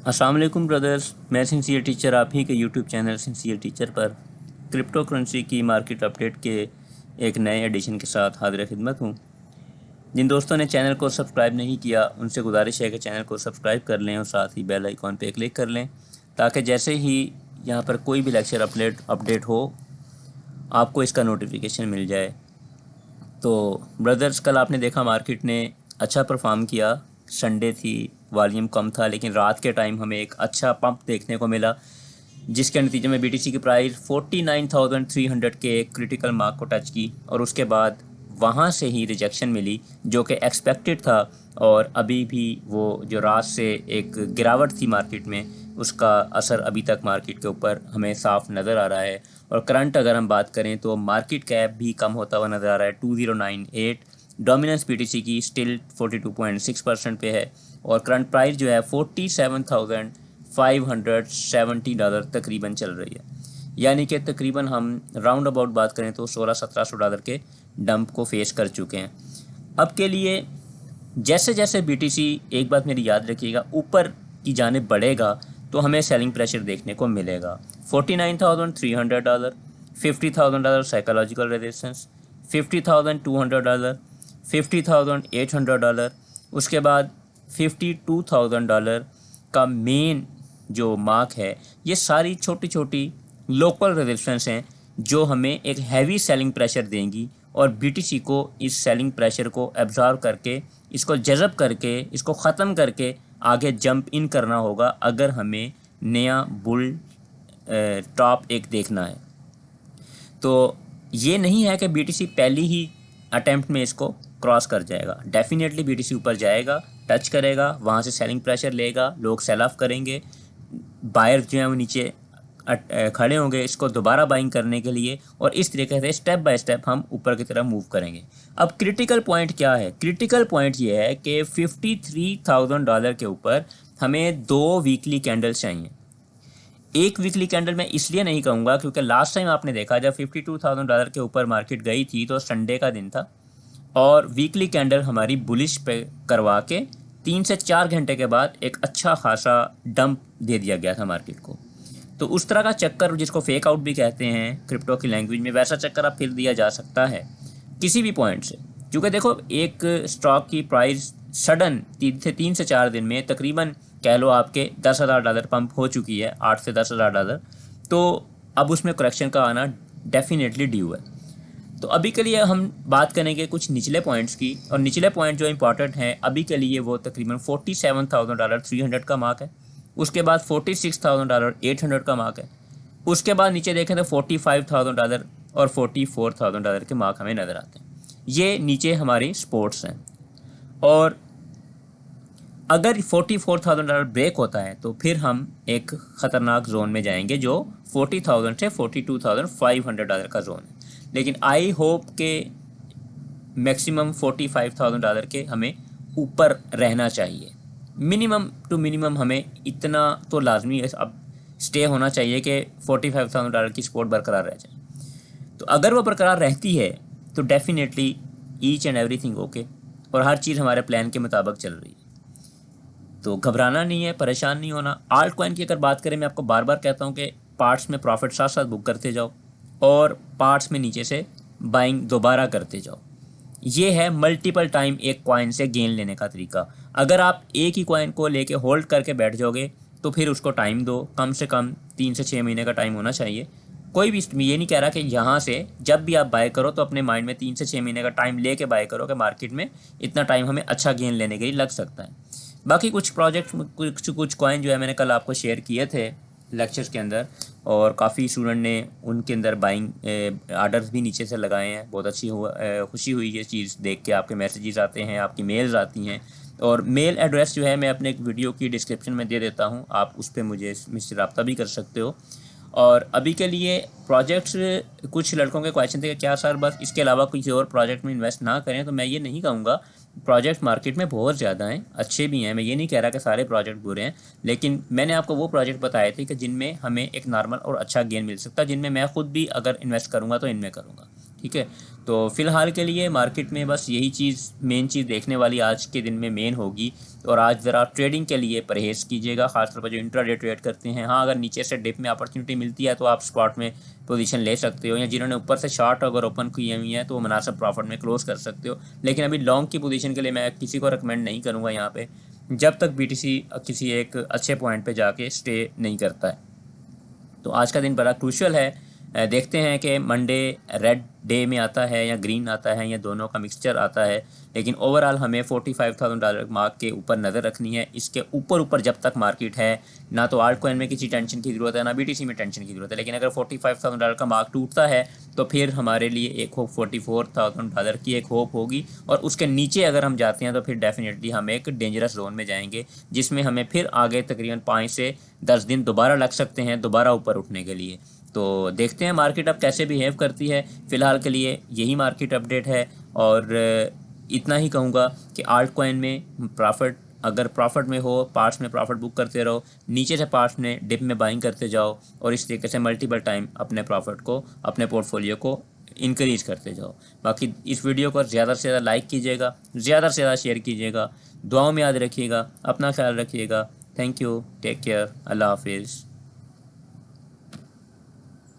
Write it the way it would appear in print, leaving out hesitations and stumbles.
अस्सलाम वालेकुम ब्रदर्स, मैं सिंसियर टीचर आप ही के यूट्यूब चैनल सिंसियर टीचर पर क्रिप्टो करेंसी की मार्केट अपडेट के एक नए एडिशन के साथ हाजिर खिदमत हूँ। जिन दोस्तों ने चैनल को सब्सक्राइब नहीं किया उनसे गुजारिश है कि चैनल को सब्सक्राइब कर लें और साथ ही बेल आइकॉन पे क्लिक कर लें ताकि जैसे ही यहाँ पर कोई भी लेक्चर अपडेट हो आपको इसका नोटिफिकेशन मिल जाए। तो ब्रदर्स, कल आपने देखा मार्केट ने अच्छा परफॉर्म किया। संडे थी, वॉल्यूम कम था, लेकिन रात के टाइम हमें एक अच्छा पंप देखने को मिला जिसके नतीजे में बीटीसी की प्राइस 49,300 के क्रिटिकल मार्क को टच की और उसके बाद वहाँ से ही रिजेक्शन मिली जो कि एक्सपेक्टेड था। और अभी भी वो जो रात से एक गिरावट थी मार्केट में, उसका असर अभी तक मार्केट के ऊपर हमें साफ नज़र आ रहा है। और करंट अगर हम बात करें तो मार्केट कैप भी कम होता हुआ नज़र आ रहा है 2098। डोमिनेंस बीटीसी की स्टिल 42.6% पे है और करंट प्राइस जो है $47,570 तकरीबन चल रही है। यानी कि तकरीबन हम राउंड अबाउट बात करें तो $1,600-1,700 के डंप को फेस कर चुके हैं। अब के लिए जैसे जैसे बीटीसी, एक बात मेरी याद रखिएगा, ऊपर की जानिब बढ़ेगा तो हमें सेलिंग प्रेशर देखने को मिलेगा। $49,300, $50,000 साइकोलॉजिकल रेजिस्टेंस, $50,200, $50,800, उसके बाद $52,000 का मेन जो मार्क है। ये सारी छोटी छोटी लोकल रेजिस्टेंस हैं जो हमें एक हैवी सेलिंग प्रेशर देंगी और बीटीसी को इस सेलिंग प्रेशर को एब्जॉर्व करके, इसको जज़ब करके, इसको ख़त्म करके आगे जंप इन करना होगा अगर हमें नया बुल टॉप एक देखना है। तो ये नहीं है कि बीटीसी पहली ही अटेम्प्ट में इसको क्रॉस कर जाएगा। डेफिनेटली बीटीसी ऊपर जाएगा, टच करेगा, वहाँ से सेलिंग प्रेशर लेगा, लोग सेल ऑफ करेंगे, बायर जो है वो नीचे खड़े होंगे इसको दोबारा बाइंग करने के लिए और इस तरीके से स्टेप बाय स्टेप हम ऊपर की तरफ मूव करेंगे। अब क्रिटिकल पॉइंट क्या है? क्रिटिकल पॉइंट ये है कि $53,000 के ऊपर हमें 2 वीकली कैंडल्स चाहिए। एक वीकली कैंडल मैं इसलिए नहीं कहूँगा क्योंकि लास्ट टाइम आपने देखा जब $52,000 के ऊपर मार्केट गई थी तो संडे का दिन था और वीकली कैंडल हमारी बुलिश पे करवा के 3 से 4 घंटे के बाद एक अच्छा खासा डंप दे दिया गया था मार्केट को। तो उस तरह का चक्कर जिसको फेक आउट भी कहते हैं क्रिप्टो की लैंग्वेज में, वैसा चक्कर अब फिर दिया जा सकता है किसी भी पॉइंट से। क्योंकि देखो, एक स्टॉक की प्राइस सडन 3 से 4 दिन में तकरीबन कह लो आपके $10,000 पंप हो चुकी है, 8 से $10,000। तो अब उसमें करेक्शन का आना डेफिनेटली ड्यू है। तो अभी के लिए हम बात करेंगे कुछ निचले पॉइंट्स की, और निचले पॉइंट जो इंपॉर्टेंट हैं अभी के लिए वो तकरीबन $47,300 का मार्क है। उसके बाद $46,800 का मार्क है। उसके बाद नीचे देखें तो $45,000 और $44,000 के मार्क हमें नज़र आते हैं। ये नीचे हमारी सपोर्ट्स हैं और अगर $44,000 ब्रेक होता है तो फिर हम एक ख़तरनाक जोन में जाएंगे जो 40,000 से $42,500 का जोन है। लेकिन आई होप के मैक्सिमम $45,000 के हमें ऊपर रहना चाहिए। मिनिमम टू मिनिमम हमें इतना तो लाजमी है अब स्टे होना चाहिए कि $45,000 की सपोर्ट बरकरार रह जाए। तो अगर वो बरकरार रहती है तो definitely each and everything okay और हर चीज़ हमारे प्लान के मुताबिक चल रही है। तो घबराना नहीं है, परेशान नहीं होना। आल्ट कॉइन की अगर बात करें, मैं आपको बार बार कहता हूँ कि पार्ट्स में प्रॉफिट साथ साथ बुक करते जाओ और पार्ट्स में नीचे से बाइंग दोबारा करते जाओ। ये है मल्टीपल टाइम एक कॉइन से गेन लेने का तरीका। अगर आप एक ही कॉइन को लेके होल्ड करके बैठ जाओगे तो फिर उसको टाइम दो, कम से कम 3 से 6 महीने का टाइम होना चाहिए। कोई भी, ये नहीं कह रहा कि यहाँ से जब भी आप बाय करो तो अपने माइंड में 3 से 6 महीने का टाइम लेके बाय करो कि मार्केट में इतना टाइम हमें अच्छा गेन लेने के लिए लग सकता है। बाकी कुछ प्रोजेक्ट, कुछ कॉइन जो है मैंने कल आपको शेयर किए थे लेक्चर्स के अंदर और काफ़ी स्टूडेंट ने उनके अंदर बाइंग आर्डर्स भी नीचे से लगाए हैं। बहुत अच्छी खुशी हुई ये चीज़ देख के। आपके मैसेजेस आते हैं, आपकी मेल्स आती हैं और मेल एड्रेस जो है मैं अपने एक वीडियो की डिस्क्रिप्शन में दे देता हूँ, आप उस पर मुझसे रब्ता भी कर सकते हो। और अभी के लिए प्रोजेक्ट्स, कुछ लड़कों के क्वेश्चन थे कि क्या सर बस इसके अलावा किसी और प्रोजेक्ट में इन्वेस्ट ना करें, तो मैं ये नहीं कहूँगा। प्रोजेक्ट मार्केट में बहुत ज़्यादा हैं, अच्छे भी हैं। मैं ये नहीं कह रहा कि सारे प्रोजेक्ट बुरे हैं, लेकिन मैंने आपको वो प्रोजेक्ट बताए थे कि जिनमें हमें एक नॉर्मल और अच्छा गेन मिल सकता है, जिनमें मैं खुद भी अगर इन्वेस्ट करूँगा तो इनमें करूँगा। ठीक है। ठीक है। तो फ़िलहाल के लिए मार्केट में बस यही चीज़ मेन चीज़ देखने वाली आज के दिन में मेन होगी। और आज ज़रा ट्रेडिंग के लिए परहेज़ कीजिएगा, ख़ासतौर पर जो इंट्राडे ट्रेड करते हैं। हाँ, अगर नीचे से डिप में अपॉर्चुनिटी मिलती है तो आप स्पॉट में पोजीशन ले सकते हो, या जिन्होंने ऊपर से शॉर्ट अगर ओपन की हुई है तो वो मुनासिब प्रॉफिट में क्लोज़ कर सकते हो। लेकिन अभी लॉन्ग की पोजीशन के लिए मैं किसी को रिकमेंड नहीं करूँगा यहाँ पे, जब तक बीटीसी किसी एक अच्छे पॉइंट पे जाके स्टे नहीं करता है। तो आज का दिन बड़ा क्रूशियल है। देखते हैं कि मंडे रेड डे में आता है या ग्रीन आता है या दोनों का मिक्सचर आता है। लेकिन ओवरऑल हमें $45,000 मार्क के ऊपर नज़र रखनी है। इसके ऊपर जब तक मार्केट है, ना तो आल्ट कॉइन में किसी टेंशन की ज़रूरत है, ना बीटीसी में टेंशन की ज़रूरत है। लेकिन अगर $45,000 का मार्क टूटता है तो फिर हमारे लिए एक होप $44,000 की एक होप होगी। और उसके नीचे अगर हम जाते हैं तो फिर डेफिनेटली हम एक डेंजरस जोन में जाएंगे, जिसमें हमें फिर आगे तकरीबन 5 से 10 दिन दोबारा लग सकते हैं दोबारा ऊपर उठने के लिए। तो देखते हैं मार्केट अब कैसे बिहेव करती है। फ़िलहाल के लिए यही मार्केट अपडेट है। और इतना ही कहूँगा कि आल्ट कॉइन में प्रॉफिट, अगर प्रॉफिट में हो, पार्ट्स में प्रॉफिट बुक करते रहो, नीचे से पार्ट्स में डिप में बाइंग करते जाओ, और इस तरीके से मल्टीपल टाइम अपने प्रॉफिट को, अपने पोर्टफोलियो को इंक्रीज करते जाओ। बाकी इस वीडियो को ज़्यादा से ज़्यादा लाइक कीजिएगा, ज़्यादा से ज़्यादा शेयर कीजिएगा, दुआओं में याद रखिएगा, अपना ख्याल रखिएगा। थैंक यू, टेक केयर, अल्लाह हाफिज़।